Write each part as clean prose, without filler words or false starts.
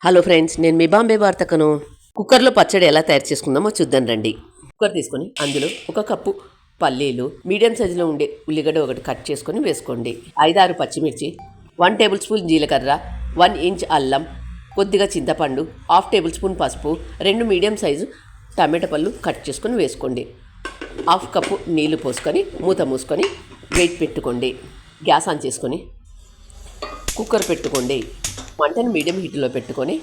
Hello friends, నేను మీ బాంబే వార్తకను. కుక్కర్లో పచ్చడి ఎలా తయారు చేసుకుందామో చూద్దాం రండి. కుక్కర్ తీసుకొని అందులో ఒక కప్పు పల్లీలు, మీడియం సైజులో ఉండే ఉల్లిగడ్డ ఒకటి కట్ చేసుకొని వేసుకోండి. 5-6 పచ్చిమిర్చి, 1 టేబుల్ స్పూన్ జీలకర్ర, 1 ఇంచ్ అల్లం, కొద్దిగా చింతపండు, 1/2 టేబుల్ స్పూన్ పసుపు, 2 మీడియం సైజు టమాటా పళ్ళు కట్ చేసుకొని వేసుకోండి. 1/2 కప్పు నీళ్లు పోసుకొని మూత మూసుకొని వెయిట్ పెట్టుకోండి. గ్యాస్ ఆన్ చేసుకొని కుక్కర్ పెట్టుకోండి. మంటను మీడియం హీట్లో పెట్టుకొని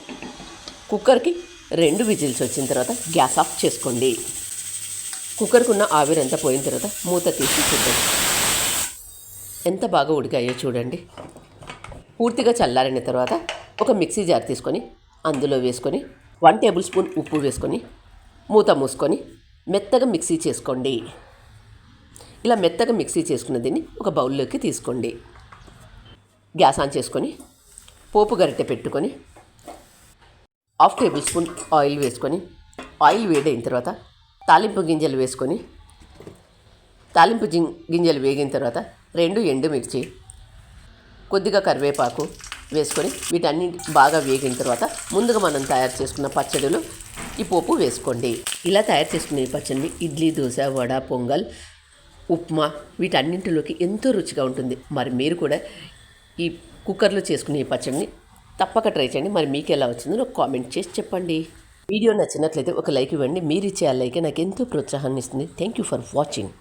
కుక్కర్కి 2 విజిల్స్ వచ్చిన తర్వాత గ్యాస్ ఆఫ్ చేసుకోండి. కుక్కర్కి ఉన్న ఆవిరంతా పోయిన తర్వాత మూత తీసి చూద్దాం. ఎంత బాగా ఉడికాయో చూడండి. పూర్తిగా చల్లారిన తర్వాత ఒక మిక్సీ జార్ తీసుకొని అందులో వేసుకొని 1 టేబుల్ స్పూన్ ఉప్పు వేసుకొని మూత మూసుకొని మెత్తగా మిక్సీ చేసుకోండి. ఇలా మెత్తగా మిక్సీ చేసుకున్న దీన్ని ఒక బౌల్లోకి తీసుకోండి. గ్యాస్ ఆన్ చేసుకొని పోపు గరిటె పెట్టుకొని 1/2 టేబుల్ స్పూన్ ఆయిల్ వేసుకొని ఆయిల్ వేడైన తర్వాత తాలింపు గింజలు వేసుకొని తాలింపు గింజలు వేగిన తర్వాత 2 ఎండుమిర్చి, కొద్దిగా కరివేపాకు వేసుకొని వీటన్ని బాగా వేగిన తర్వాత ముందుగా మనం తయారు చేసుకున్న పచ్చడిలో ఈ పోపు వేసుకోండి. ఇలా తయారు చేసుకునే ఈ పచ్చడిని ఇడ్లీ, దోశ, వడ, పొంగల్, ఉప్మా వీటన్నింటిలోకి ఎంతో రుచిగా ఉంటుంది. మరి మీరు కూడా ఈ కుక్కర్లో చేసుకునే ఈ పచ్చడిని తప్పక ట్రై చేయండి. మరి మీకు ఎలా వచ్చిందో నాకు కామెంట్ చేసి చెప్పండి. వీడియో నచ్చినట్లయితే ఒక లైక్ ఇవ్వండి. మీరు ఇచ్చే ఆ లైక్ నాకు ఎంతో ప్రోత్సాహాన్ని ఇస్తుంది. Thank you for watching.